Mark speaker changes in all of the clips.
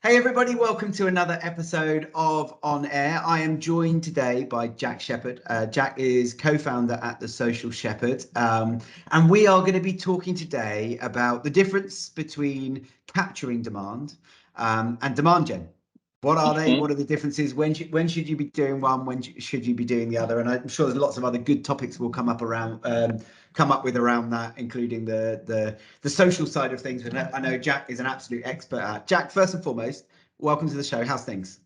Speaker 1: Hey everybody, welcome to another episode of On Air. I am joined today by Jack Shepherd. Jack is co-founder at The Social Shepherd. And we are going to be talking today about the difference between capturing demand and demand gen. What are they? What are the differences? When should you be doing one? When should you be doing the other? And I'm sure there's lots of other good topics we'll come up with around that, including the social side of things. And I know Jack is an absolute expert at. Jack, first and foremost, welcome to the show. How's things?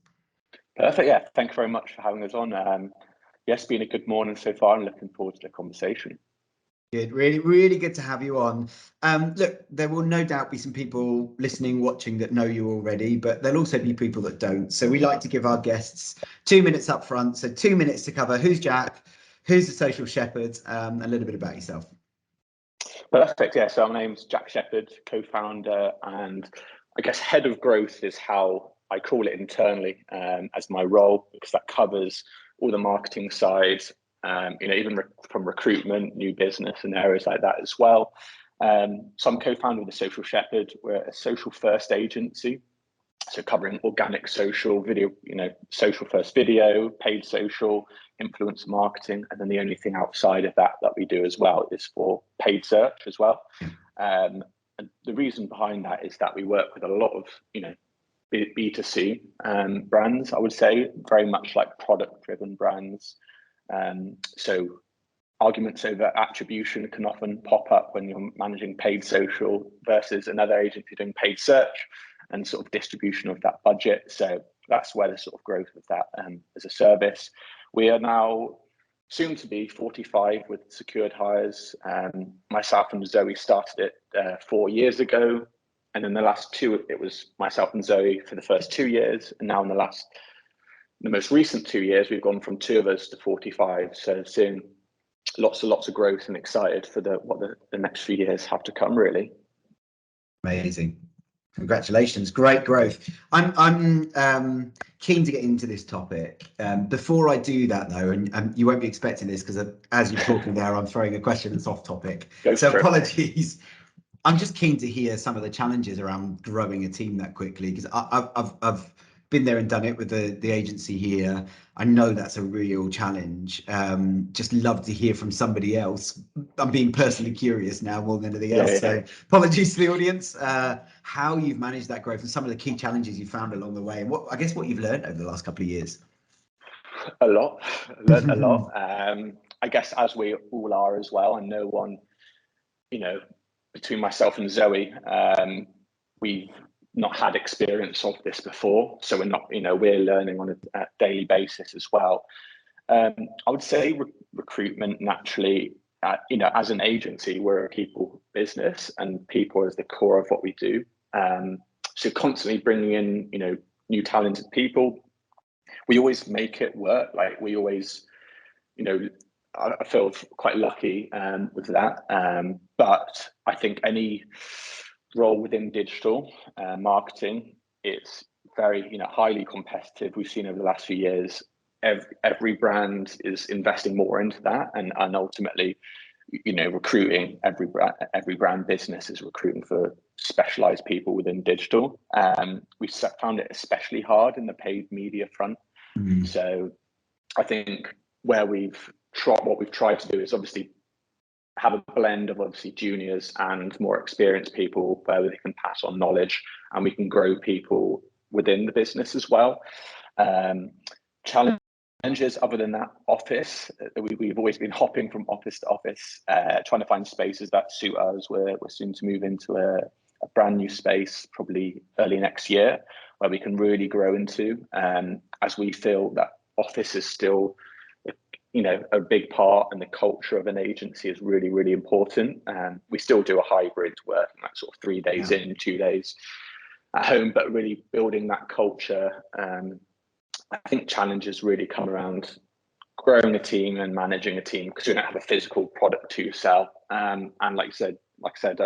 Speaker 2: Perfect. Yeah, thank you very much for having us on. Yes, been a good morning so far. I'm looking forward to the conversation.
Speaker 1: Good, really good to have you on. Look, there will no doubt be some people listening, watching that know you already, but there'll also be people that don't. So we like to give our guests 2 minutes up front. So 2 minutes to cover who's Jack, who's the Social Shepherd, a little bit about yourself.
Speaker 2: Perfect. Yeah, so my name's Jack Shepherd, co-founder, and I guess head of growth is how I call it internally as my role, because that covers all the marketing side, even from recruitment, new business and areas like that as well. So I'm co-founder of The Social Shepherd. We're a social first agency, so covering organic social video, social first video, paid social, influencer marketing, and then the only thing outside of that we do as well is for paid search as well. And the reason behind that is that we work with a lot of B2C brands, I would say, very much like product driven brands. So arguments over attribution can often pop up when you're managing paid social versus another agency doing paid search and sort of distribution of that budget. So that's where the sort of growth of that as a service. We are now soon to be 45 with secured hires. Myself and Zoe started it 4 years ago. And in the last two, it was myself and Zoe for the first 2 years. And now in the most recent 2 years, we've gone from 2 of us to 45. So seeing lots of growth and excited for what the next few years have to come, really.
Speaker 1: Amazing. Congratulations, great growth. I'm keen to get into this topic. Before I do that though, and you won't be expecting this because as you're talking there, I'm throwing a question that's off topic. So apologies. I'm just keen to hear some of the challenges around growing a team that quickly, because I've been there and done it with the agency here. I know that's a real challenge. Just love to hear from somebody else. I'm being personally curious now more than anything else. So apologies to the audience, how you've managed that growth and some of the key challenges you found along the way, and what you've learned over the last couple of years.
Speaker 2: A lot. Learned a lot. I guess as we all are as well, and no one, between myself and Zoe, we've not had experience of this before, so we're learning on a daily basis as well. I would say recruitment naturally, as an agency, we're a people business, and people is the core of what we do. So constantly bringing in, new talented people. We always make it work. Like we always, I feel quite lucky with that. But I think any role within digital marketing, it's very, highly competitive. We've seen over the last few years, every brand is investing more into that, and ultimately, recruiting every brand business is recruiting for specialized people within digital. We found it especially hard in the paid media front. So I think what we've tried to do is obviously have a blend of obviously juniors and more experienced people where they can pass on knowledge and we can grow people within the business as well. Challenges other than that, office, we've always been hopping from office to office, trying to find spaces that suit us. We're soon to move into a brand new space, probably early next year, where we can really grow into, as we feel that office is still a big part, and the culture of an agency is really, really important. We still do a hybrid work, like sort of 3 days in, 2 days at home, but really building that culture. I think challenges really come around growing a team and managing a team, because we don't have a physical product to sell. And like I said,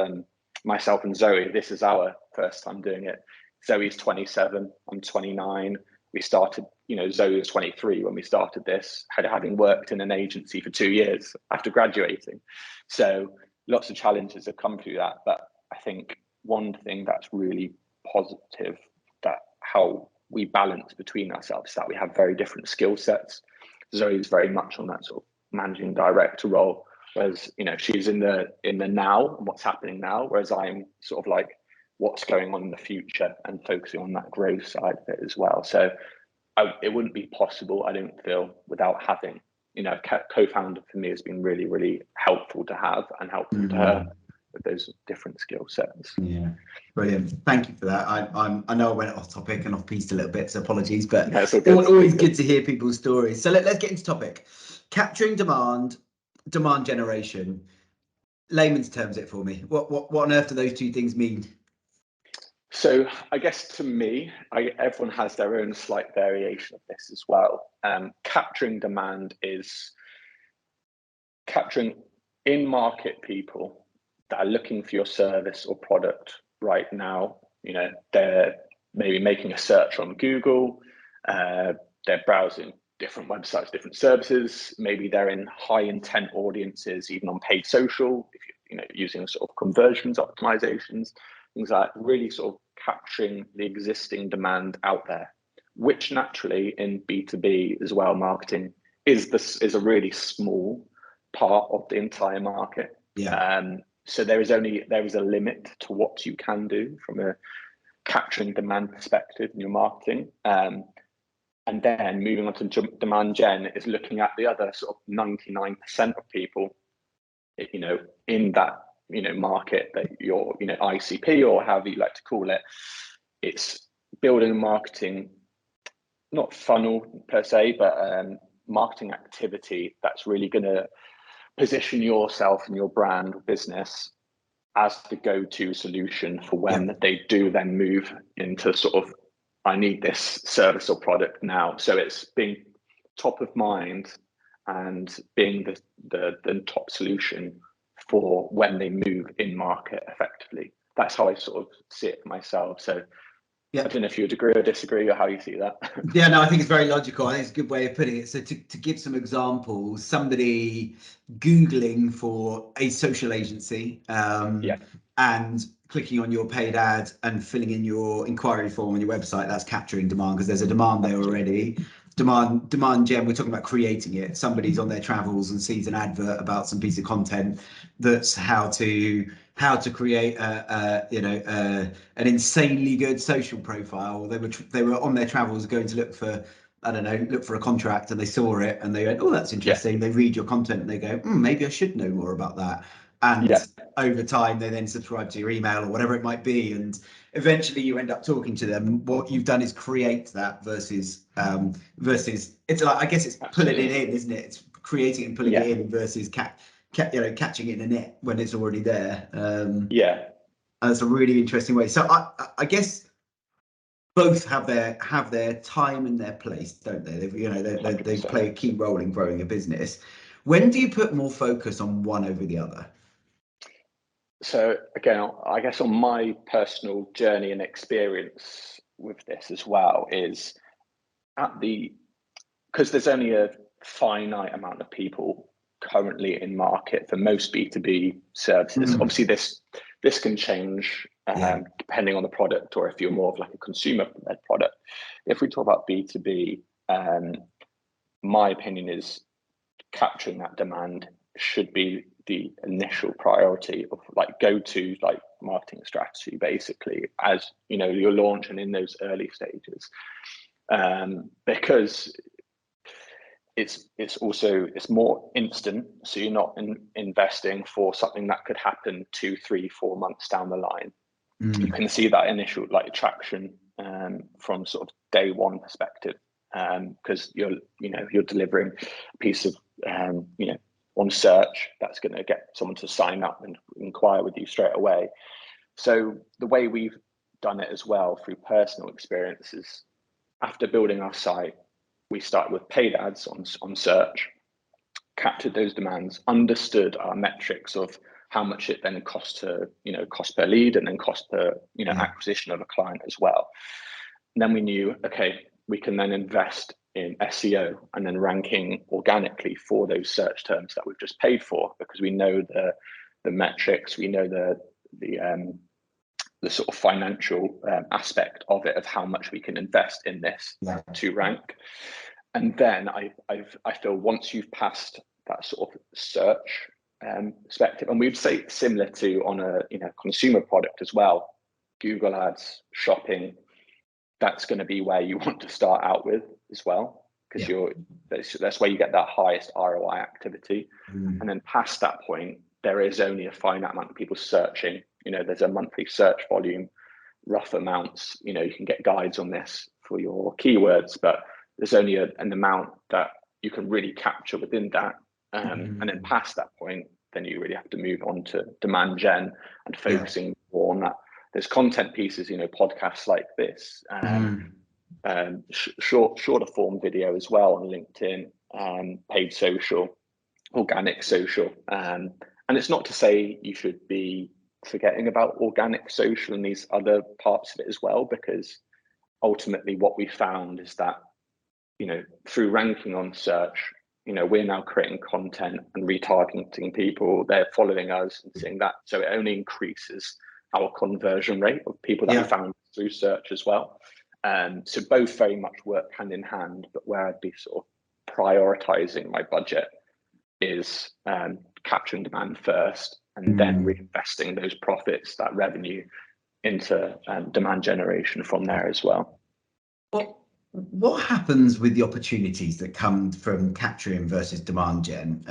Speaker 2: myself and Zoe, this is our first time doing it. Zoe's 27, I'm 29. We started, Zoe was 23 when we started this, having worked in an agency for 2 years after graduating. So lots of challenges have come through that. But I think one thing that's really positive that how we balance between ourselves, that we have very different skill sets. Zoe's very much on that sort of managing director role, whereas, you know, she's in the now and what's happening now, whereas I'm sort of like what's going on in the future and focusing on that growth side of it as well. So it wouldn't be possible, I don't feel, without having, you know, a co-founder. For me has been really, really helpful to have, and helpful to her with those different skill sets.
Speaker 1: Yeah, brilliant. Thank you for that. I know I went off topic and off piste a little bit, so apologies, but
Speaker 2: No, it's all good.
Speaker 1: always good to hear people's stories. So let's get into topic. Capturing demand generation. Layman's terms it for me. What on earth do those two things mean?
Speaker 2: So I guess to me, everyone has their own slight variation of this as well. Capturing demand is capturing in-market people that are looking for your service or product right now. You know, they're maybe making a search on Google, they're browsing different websites, different services. Maybe they're in high intent audiences, even on paid social, if you know, using sort of conversions, optimizations, things like that, really sort of capturing the existing demand out there, which naturally in B2B as well, marketing is a really small part of the entire market.
Speaker 1: Yeah.
Speaker 2: So there is a limit to what you can do from a capturing demand perspective in your marketing. And then moving on to demand gen is looking at the other sort of 99% of people, you know, in that, you know, market that you're, you know, ICP or however you like to call it. It's building a marketing, not funnel per se, but marketing activity that's really going to position yourself and your brand or business as the go-to solution for when they do then move into sort of, I need this service or product now. So it's being top of mind and being the top solution for when they move in market effectively. That's how I sort of see it myself. So I don't know if you would agree or disagree, or how you see that.
Speaker 1: Yeah, no, I think it's very logical. I think it's a good way of putting it. So to give some examples, somebody Googling for a social agency and clicking on your paid ad and filling in your inquiry form on your website, that's capturing demand because there's a demand there already. Demand gen, we're talking about creating it. Somebody's on their travels and sees an advert about some piece of content that's how to create an insanely good social profile. They were on their travels going to look for a contract, and they saw it and they went, oh, that's interesting. They read your content and they go, maybe I should know more about that. And over time, they then subscribe to your email or whatever it might be. And eventually you end up talking to them. What you've done is create that versus it's like, I guess it's pulling it in, isn't it? It's creating and pulling it in versus catching it in a net when it's already there. That's a really interesting way. So I guess both have their time and their place, don't they? They play a key role in growing a business. When do you put more focus on one over the other?
Speaker 2: So again, I guess on my personal journey and experience with this as well is because there's only a finite amount of people currently in market for most B2B services. Obviously this can change depending on the product, or if you're more of like a consumer-led product. If we talk about B2B, my opinion is capturing that demand should be the initial priority of like go-to like marketing strategy, basically, as you know, you're launching in those early stages, because it's more instant, so you're not investing for something that could happen 2, 3, 4 months down the line. You can see that initial like traction from sort of day one perspective, because you're delivering a piece of on search that's going to get someone to sign up and inquire with you straight away. So the way we've done it as well through personal experiences, after building our site, we started with paid ads on search, captured those demands, understood our metrics of how much it then cost per lead, and then cost per acquisition of a client as well. And then we knew, okay, we can then invest in SEO and then ranking organically for those search terms that we've just paid for, because we know the metrics, we know the the sort of financial aspect of it, of how much we can invest in this to rank. And then I feel once you've passed that sort of search perspective, and we'd say similar to on a consumer product as well, Google Ads, shopping, that's going to be where you want to start out with as well, because that's where you get that highest ROI activity. And then past that point, there is only a finite amount of people searching. There's a monthly search volume, rough amounts. You can get guides on this for your keywords, but there's only an amount that you can really capture within that. And then past that point, then you really have to move on to demand gen and focusing more on that. There's content pieces, podcasts like this, shorter form video as well on LinkedIn, paid social, organic social. And it's not to say you should be forgetting about organic social and these other parts of it as well, because ultimately what we found is that, through ranking on search, we're now creating content and retargeting people. They're following us and seeing that. So it only increases our conversion rate of people that we found through search as well. So both very much work hand in hand, but where I'd be sort of prioritizing my budget is capturing demand first, and then reinvesting those profits, that revenue, into demand generation from there as well.
Speaker 1: What happens with the opportunities that come from catrion versus demand gen?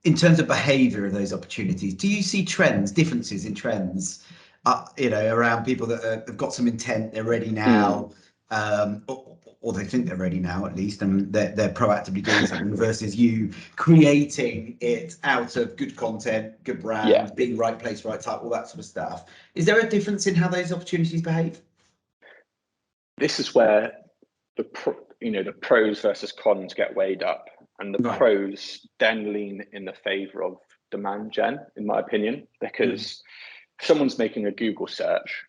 Speaker 1: In terms of behavior of those opportunities, do you see differences in trends, around people that have got some intent, they're ready now, or they think they're ready now at least, and they're proactively doing something, versus you creating it out of good content, good brand, being right place, right time, all that sort of stuff? Is there a difference in how those opportunities behave?
Speaker 2: This is where the pros versus cons get weighed up, and the pros then lean in the favor of demand gen, in my opinion, because if someone's making a Google search,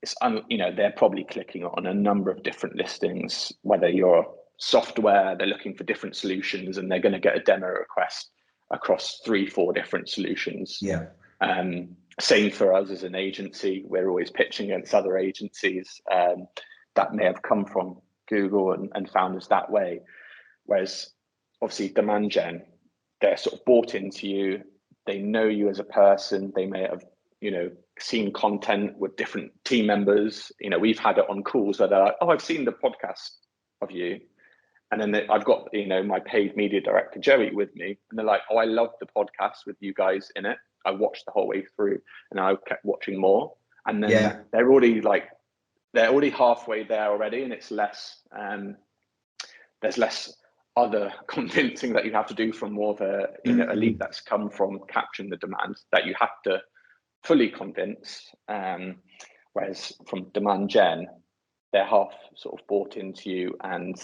Speaker 2: it's they're probably clicking on a number of different listings, whether you're software, they're looking for different solutions, and they're going to get a demo request across 3-4 different solutions. Same for us as an agency. We're always pitching against other agencies that may have come from Google and found us that way. Whereas obviously demand gen, they're sort of bought into you, they know you as a person, they may have seen content with different team members. We've had it on calls where they're like, oh, I've seen the podcast of you, and then I've got my paid media director Joey with me, and they're like, oh, I love the podcast with you guys in it, I watched the whole way through, and I kept watching more. And then they're already halfway there already, and it's less there's less other convincing that you have to do from more of a a lead that's come from capturing the demand that you have to fully convince. Whereas from demand gen, they're half sort of bought into you, and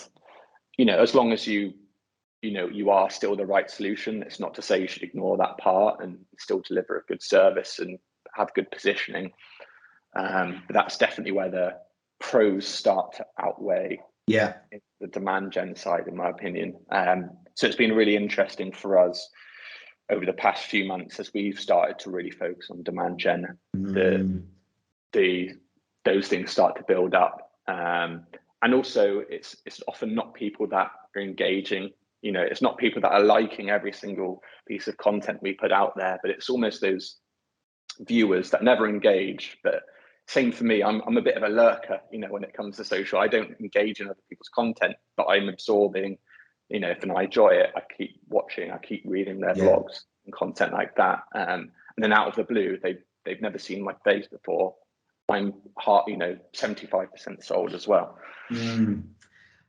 Speaker 2: as long as you are still the right solution, it's not to say you should ignore that part and still deliver a good service and have good positioning. But that's definitely where the pros start to outweigh the demand gen side, in my opinion. So it's been really interesting for us over the past few months as we've started to really focus on demand gen. Those things start to build up, and also it's often not people that are engaging. It's not people that are liking every single piece of content we put out there, but it's almost those viewers that never engage. But same for me, I'm a bit of a lurker, when it comes to social. I don't engage in other people's content, but I'm absorbing, if I enjoy it, I keep watching, I keep reading their blogs and content like that. And then out of the blue, they've never seen my face before, I'm 75% sold as well.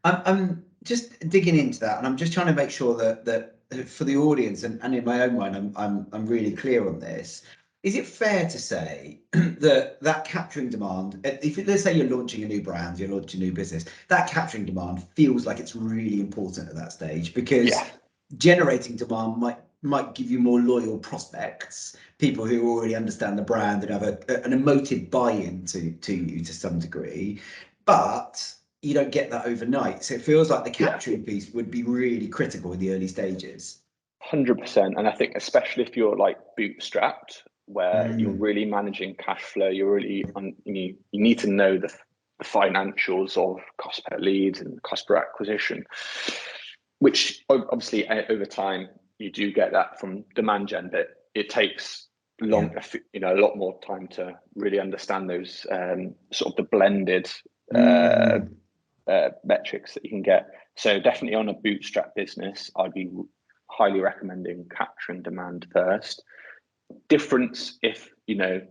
Speaker 1: I'm just digging into that, and I'm just trying to make sure that for the audience and in my own mind, I'm really clear on this. Is it fair to say that capturing demand, let's say you're launching a new brand, you're launching a new business, that capturing demand feels like it's really important at that stage, because generating demand might give you more loyal prospects, people who already understand the brand and have an emotive buy-in to you to some degree, but you don't get that overnight. So it feels like the capturing piece would be really critical in the early stages.
Speaker 2: 100%. And I think especially if you're like bootstrapped, where you're really managing cash flow. You're really you need to know the financials of cost per lead and cost per acquisition, which obviously over time you do get that from demand gen, but it takes a lot more time to really understand those sort of the blended metrics that you can get. So definitely on a bootstrap business, I'd be highly recommending capturing demand first. Difference if you're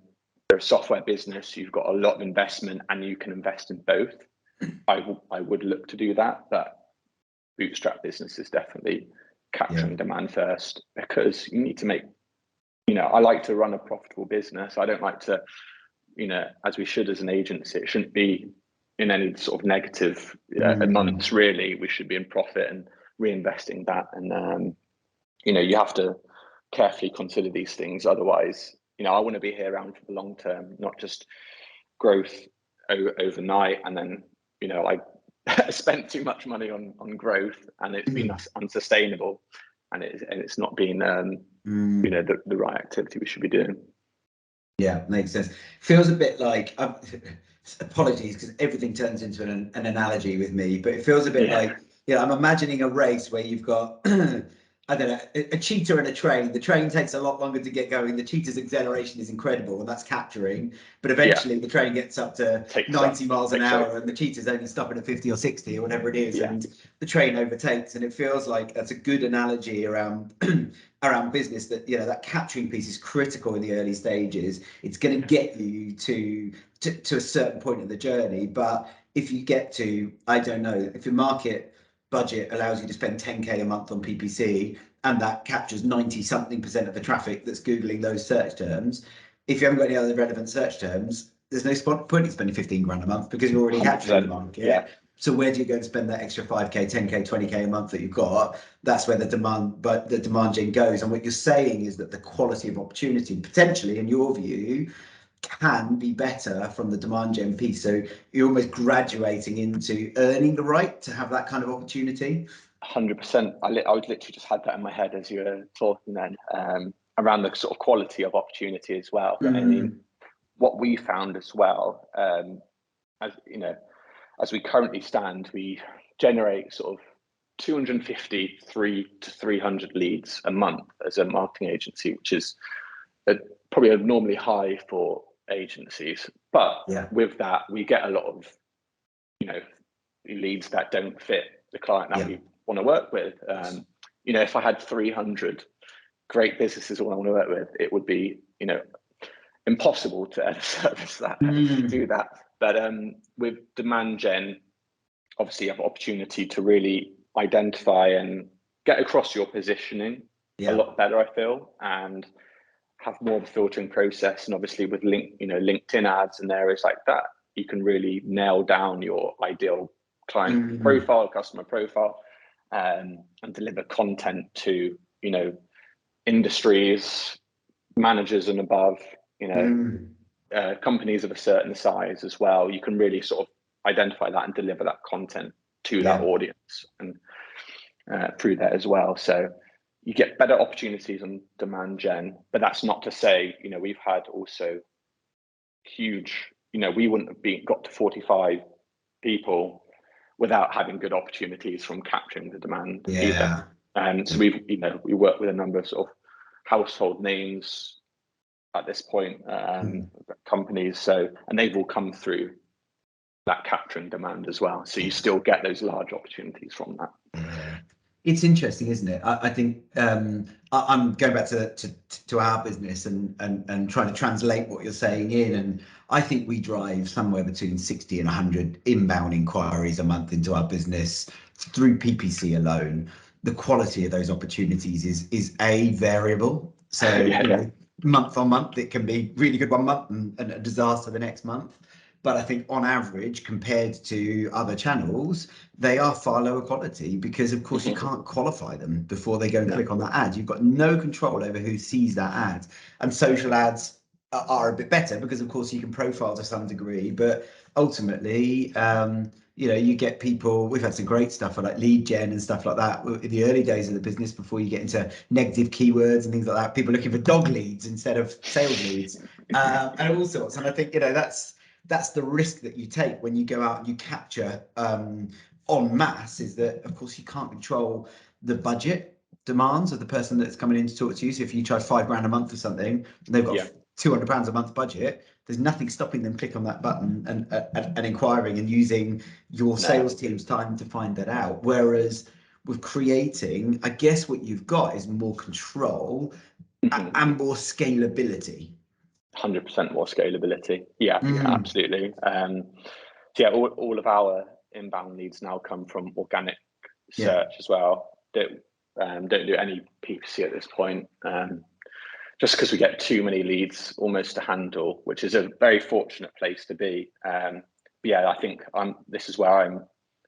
Speaker 2: a software business, you've got a lot of investment and you can invest in both. I would look to do that, but bootstrap business is definitely capturing demand first, because you need to make, I like to run a profitable business. I don't like to, as we should as an agency, it shouldn't be in any sort of negative months, really. We should be in profit and reinvesting that. And, you have to carefully consider these things. Otherwise, I want to be here around for the long term, not just growth overnight. And then, I spent too much money on growth and it's been unsustainable, and it's not been, the right activity we should be doing.
Speaker 1: Yeah, makes sense. Feels a bit like, apologies, because everything turns into an analogy with me, but it feels a bit like, I'm imagining a race where you've got, I don't know, a cheetah and a train. The train takes a lot longer to get going. The cheetah's acceleration is incredible, and that's capturing. But eventually the train gets up to 90 miles an hour, and the cheetah's only stopping at 50 or 60 or whatever it is, and the train overtakes. And it feels like that's a good analogy around around business, that that capturing piece is critical in the early stages. It's going to get you to a certain point in the journey. But if you get to, I don't know, if your market budget allows you to spend 10k a month on PPC, and that captures 90-something% of the traffic that's Googling those search terms, if you haven't got any other relevant search terms, there's no point in spending 15 grand a month, because you're already capturing the market. So where do you go and spend that extra 5k, 10k, 20k a month that you've got? That's where the demand gen goes. And what you're saying is that the quality of opportunity, potentially, in your view, can be better from the demand gen piece. So you're almost graduating into earning the right to have that kind of opportunity.
Speaker 2: 100%. I literally just had that in my head as you were talking then, around the sort of quality of opportunity as well. But I mean, what we found as well, as we currently stand, we generate sort of 253 to 300 leads a month as a marketing agency, which is probably abnormally high for agencies. But with that, we get a lot of, leads that don't fit the client that we want to work with. If I had 300 great businesses all I want to work with, it would be, impossible to service that, do that. But with demand gen, obviously you have opportunity to really identify and get across your positioning a lot better, I feel, and have more of a filtering process. And obviously with LinkedIn ads and areas like that, you can really nail down your ideal client profile, customer profile, and deliver content to, industries, managers and above, companies of a certain size as well. You can really sort of identify that and deliver that content to that audience, and through that as well. So you get better opportunities on demand gen, but that's not to say, we've had also huge, we wouldn't have got to 45 people without having good opportunities from capturing the demand either. And so we work with a number of sort of household names at this point, companies. So, and they've all come through that capturing demand as well. So you still get those large opportunities from that.
Speaker 1: It's interesting, isn't it? I think I'm going back to our business and trying to translate what you're saying in. And I think we drive somewhere between 60 and 100 inbound inquiries a month into our business through PPC alone. The quality of those opportunities is a variable. So month on month, it can be really good one month and a disaster the next month. But I think on average, compared to other channels, they are far lower quality, because of course you can't qualify them before they go and click on that ad. You've got no control over who sees that ad. And social ads, are a bit better because of course you can profile to some degree, but ultimately you get people. We've had some great stuff for like lead gen and stuff like that in the early days of the business before you get into negative keywords and things like that. People looking for dog leads instead of sales leads, and all sorts. And I think that's the risk that you take when you go out and you capture en masse, is that of course you can't control the budget demands of the person that's coming in to talk to you. So if you charge £5 a month for something and they've got £200 a month budget, there's nothing stopping them click on that button and inquiring and using your sales team's time to find that out. Whereas with creating, I guess what you've got is more control and more scalability.
Speaker 2: 100% more scalability. Yeah, absolutely. So all of our inbound leads now come from organic search as well. Don't do any PPC at this point, just because we get too many leads almost to handle, which is a very fortunate place to be. But yeah, I think this is where I'm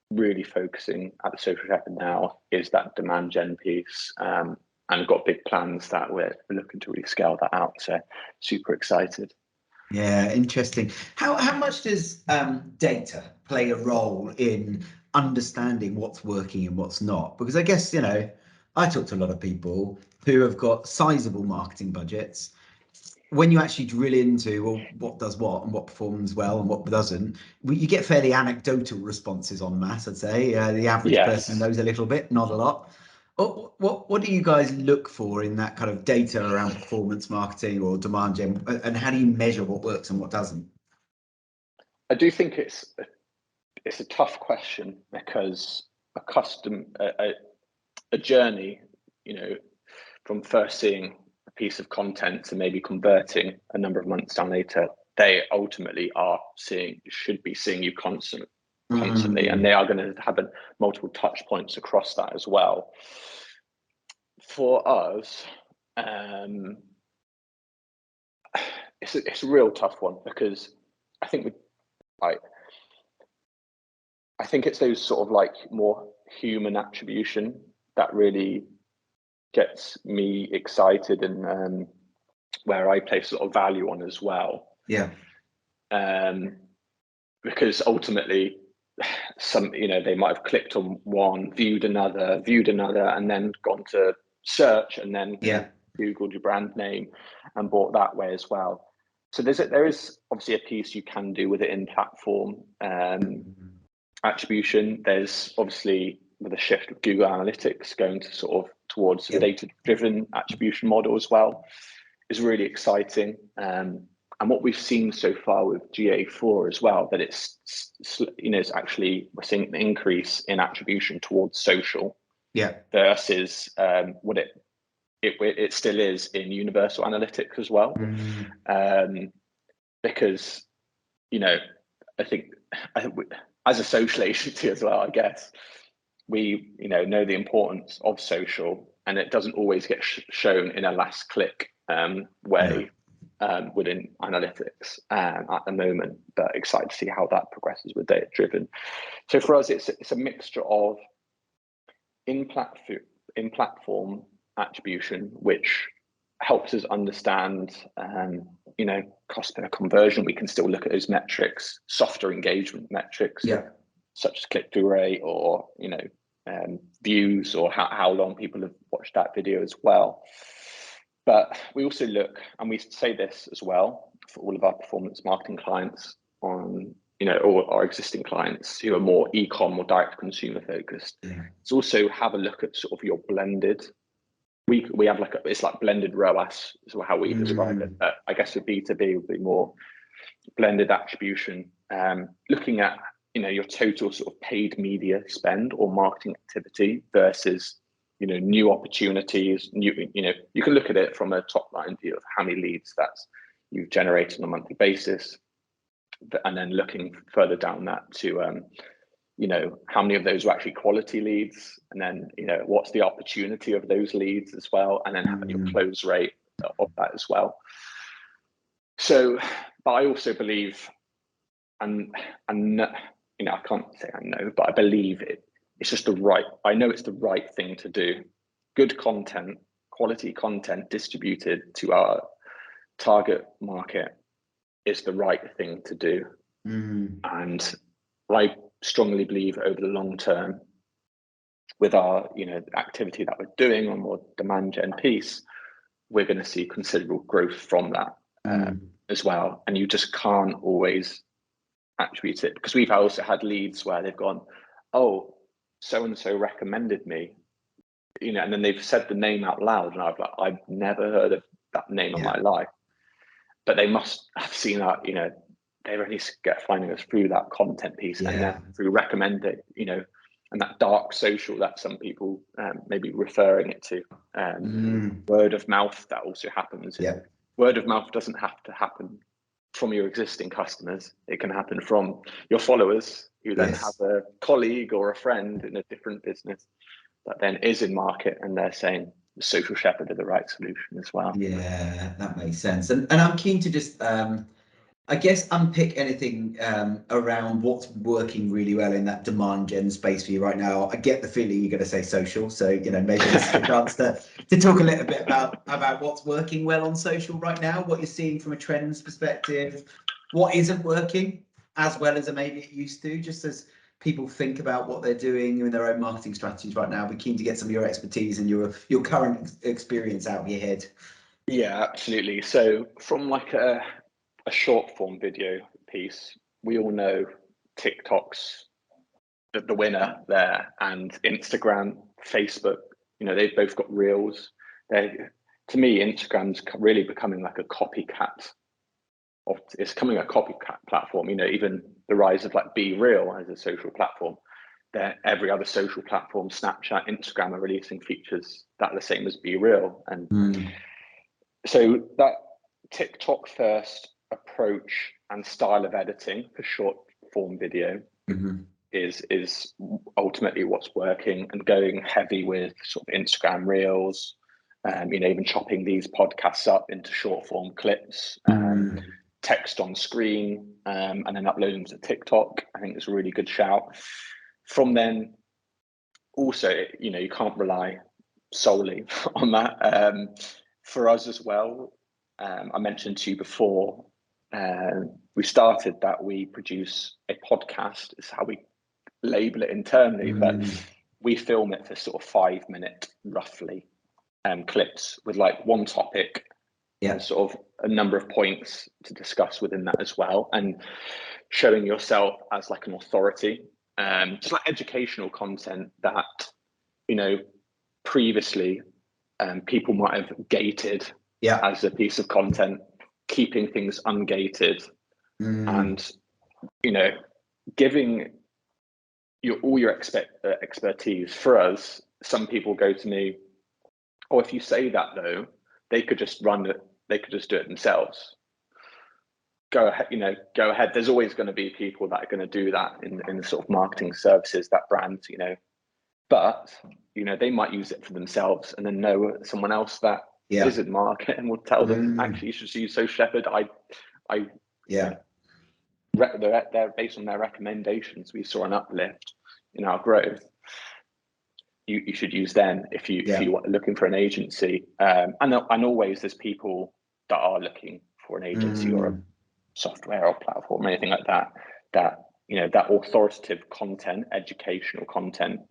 Speaker 2: really focusing at the Social Shepherd now, is that demand gen piece, and got big plans that we're looking to really scale that out. So super excited.
Speaker 1: Yeah, interesting. How much does data play a role in understanding what's working and what's not? Because I guess, I talk to a lot of people who have got sizable marketing budgets. When you actually drill into, well, what does what and what performs well and what doesn't, you get fairly anecdotal responses en masse, I'd say. The average person knows a little bit, not a lot. What do you guys look for in that kind of data around performance marketing or demand gen, and how do you measure what works and what doesn't?
Speaker 2: I do think it's a tough question, because a journey, from first seeing a piece of content to maybe converting a number of months down later, they ultimately should be seeing you constantly, and they are going to have multiple touch points across that as well. For us, it's a real tough one, because I think it's those sort of like more human attribution that really gets me excited, and where I place a lot of value on as well.
Speaker 1: Yeah.
Speaker 2: Because ultimately, they might have clicked on one, viewed another, and then gone to search, and then Googled your brand name and bought that way as well. So there is obviously a piece you can do with it in platform attribution. There's obviously, with a shift of Google Analytics going to sort of towards a data-driven attribution model as well, is really exciting. And what we've seen so far with GA4 as well, that it's actually, we're seeing an increase in attribution towards social versus what it still is in universal analytics as well. Because, I think as a social agency as well, I guess, we know the importance of social, and it doesn't always get shown in a last click way within analytics at the moment, but excited to see how that progresses with data driven. So for us, it's a mixture of in platform attribution, which helps us understand cost per conversion. We can still look at those metrics, softer engagement metrics, such as click-through rate, or views, or how long people have watched that video as well. But we also look, and we say this as well for all of our performance marketing clients, on or our existing clients who are more e-com or direct consumer focused. It's also have a look at sort of your blended. We have it's like blended ROAS is how we describe it. But I guess with B2B would be more blended attribution, looking at your total sort of paid media spend or marketing activity versus new opportunities. You can look at it from a top line view of how many leads that you've generated on a monthly basis, and then looking further down that to how many of those are actually quality leads, and then what's the opportunity of those leads as well, and then having your close rate of that as well. So, but I also believe, and I can't say I know, but I believe it's just I know it's the right thing to do. Good content, quality content distributed to target market is the right thing to do. And I strongly believe over the long term, with our activity that we're doing on more demand gen piece, we're going to see considerable growth from that as well. And you just can't always attribute it, because we've also had leads where they've gone, oh, so and so recommended me, and then they've said the name out loud, and I've never heard of that name in my life, but they must have seen that, they really get finding us through that content piece, and then through recommending, and that dark social that some people maybe referring it to, word of mouth that also happens. Word of mouth doesn't have to happen from your existing customers. It can happen from your followers, who then have a colleague or a friend in a different business that then is in market, and they're saying the Social Shepherd are the right solution as well.
Speaker 1: Yeah, that makes sense. And I'm keen to just I guess unpick anything around what's working really well in that demand gen space for you right now. I get the feeling you're going to say social, so maybe this is a chance to talk a little bit about what's working well on social right now, what you're seeing from a trends perspective, what isn't working as well as maybe it used to, just as people think about what they're doing in their own marketing strategies right now. We're keen to get some of your expertise and your current experience out of your head.
Speaker 2: Yeah, absolutely. So from like a short form video piece, we all know TikTok's the winner there, and Instagram, Facebook, they've both got reels. To me, Instagram's really becoming like a copycat. It's becoming a copycat platform. Even the rise of like Be Real as a social platform. Every other social platform, Snapchat, Instagram, are releasing features that are the same as Be Real, and so that TikTok first approach and style of editing for short form video is ultimately what's working, and going heavy with sort of Instagram reels, even chopping these podcasts up into short form clips, text on screen, and then uploading to TikTok. I think it's a really good shout. From then, also, you can't rely solely on that. For us as well, I mentioned to you before, we started that we produce a podcast, is how we label it internally, but we film it for sort of 5 minute roughly clips with like one topic and sort of a number of points to discuss within that as well, and showing yourself as like an authority, just like educational content that previously people might have gated as a piece of content, keeping things ungated, and giving all your expertise. For us, some people go to me, oh, if you say that though, they could just run it, they could just do it themselves. Go ahead. There's always going to be people that are going to do that in the sort of marketing services, that brand, but they might use it for themselves, and then know someone else that is in market and will tell them, actually, you should use Social Shepherd. They're based on their recommendations. We saw an uplift in our growth. You should use them if you are looking for an agency. And always there's people that are looking for an agency or a software or platform, anything like that. That authoritative content, educational content,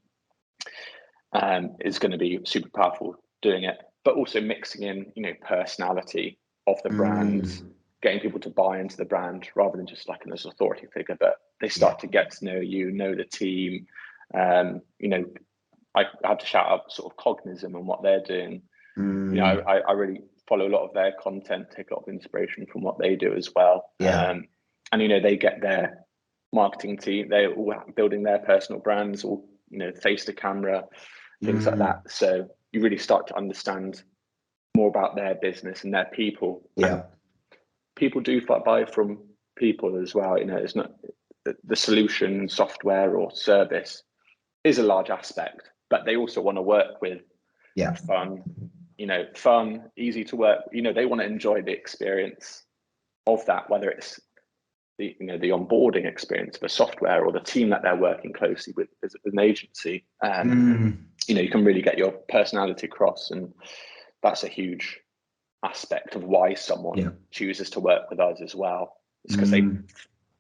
Speaker 2: is going to be super powerful doing it. But also mixing in, personality of the brand, getting people to buy into the brand rather than just like an authority figure, but they start to get to know you, know the team. I have to shout out sort of Cognizant and what they're doing. I really follow a lot of their content, take a lot of inspiration from what they do as well. And they get their marketing team, they're all building their personal brands, or face to camera, things like that. So you really start to understand more about their business and their people. And people do buy from people as well. It's not the solution, software or service is a large aspect, but they also want to work with fun, easy to work. They want to enjoy the experience of that, whether it's the onboarding experience of a software or the team that they're working closely with as an agency. You can really get your personality across, and that's a huge aspect of why someone chooses to work with us as well. It's because they,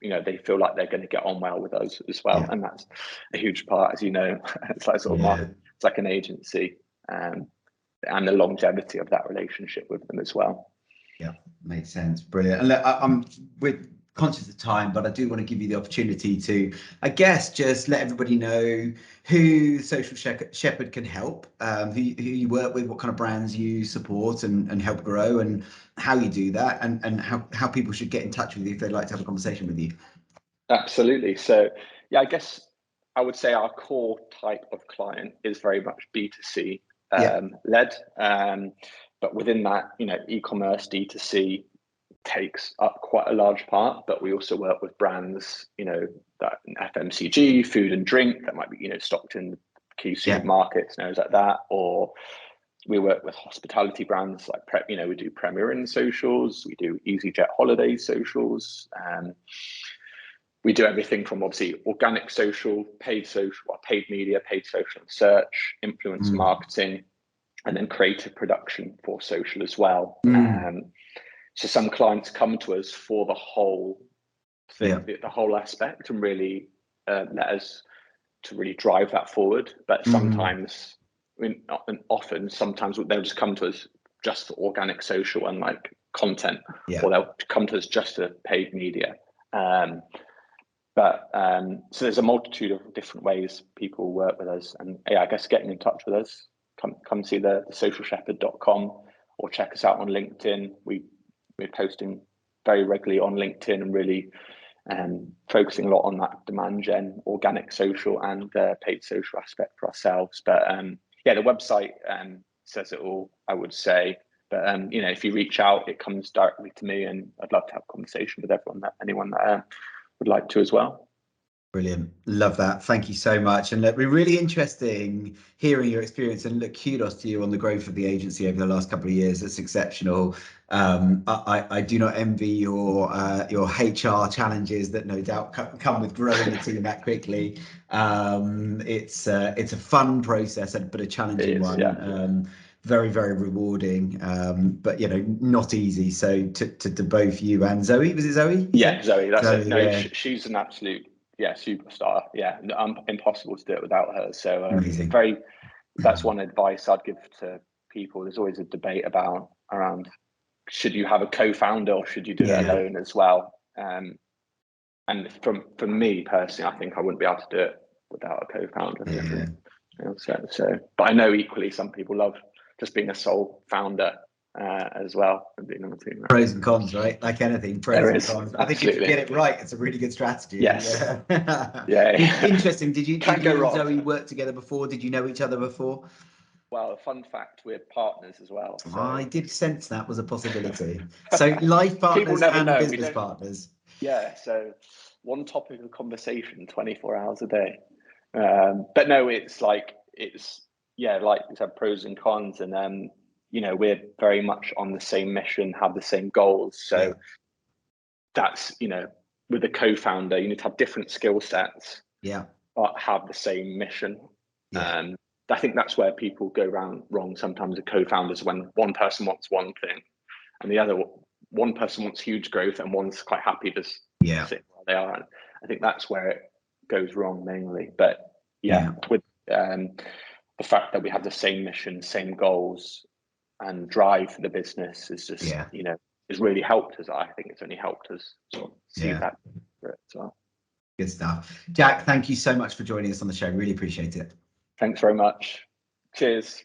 Speaker 2: they feel like they're going to get on well with us as well, and that's a huge part, as you know. It's like sort of market, it's like an agency, and the longevity of that relationship with them as well.
Speaker 1: Yeah, makes sense. Brilliant. And look, we're conscious of time, but I do want to give you the opportunity to, I guess, just let everybody know who Social Shepherd can help, who you work with, what kind of brands you support and help grow, and how you do that, and how people should get in touch with you if they'd like to have a conversation with you.
Speaker 2: Absolutely. So, I guess I would say our core type of client is very much B2C led. But within that, e-commerce, D2C takes up quite a large part, but we also work with brands, that FMCG, food and drink, that might be, stocked in key supermarkets, things like that. Or we work with hospitality brands like we do Premier Inn socials, we do EasyJet holiday socials, we do everything from obviously organic social, paid media, paid social and search, influencer marketing, and then creative production for social as well. So some clients come to us for the whole thing, the whole aspect, and really let us to really drive that forward. But sometimes, sometimes they'll just come to us just for organic social and like content, or they'll come to us just for paid media. So there's a multitude of different ways people work with us, and I guess getting in touch with us, come see the socialshepherd.com, or check us out on LinkedIn. We're posting very regularly on LinkedIn and really focusing a lot on that demand gen, organic social and paid social aspect for ourselves. But the website says it all, I would say. But if you reach out, it comes directly to me, and I'd love to have a conversation with anyone that would like to as well.
Speaker 1: Brilliant. Love that. Thank you so much. And look, we're really interesting hearing your experience, and look, kudos to you on the growth of the agency over the last couple of years. It's exceptional. I do not envy your HR challenges that no doubt come with growing the team that quickly. It's a fun process, but a challenging one. Yeah. Very, very rewarding, but not easy. So to both you and Zoe, was it Zoe?
Speaker 2: Yeah, Zoe. That's Zoe, it. No, she's an absolute superstar. Yeah, impossible to do it without her. So
Speaker 1: amazing.
Speaker 2: That's one advice I'd give to people. There's always a debate around should you have a co-founder or should you do it alone as well. And for me personally, I think I wouldn't be able to do it without a co-founder. But I know equally some people love just being a sole founder as well, and being on the team.
Speaker 1: Pros and cons, right? Like anything, pros and cons. I think if you get it right, it's a really good strategy.
Speaker 2: Yes.
Speaker 1: Interesting. Did you and Zoe work together before? Did you know each other before?
Speaker 2: Well, fun fact, we're partners as well. So.
Speaker 1: I did sense that was a possibility. So life partners and business partners.
Speaker 2: Yeah. So one topic of conversation, 24 hours a day. But no, it's like you said, pros and cons, and we're very much on the same mission, have the same goals. So that's, with a co-founder, you need to have different skill sets, but have the same mission. I think that's where people go wrong sometimes with co-founders, when one person wants one thing and the other one person wants huge growth and one's quite happy to sit where they are. And I think that's where it goes wrong mainly. But with the fact that we have the same mission, same goals, and drive for the business is just has really helped us. I think it's only helped us sort of see that for it as well.
Speaker 1: Good stuff. Jack, thank you so much for joining us on the show. Really appreciate it.
Speaker 2: Thanks very much. Cheers.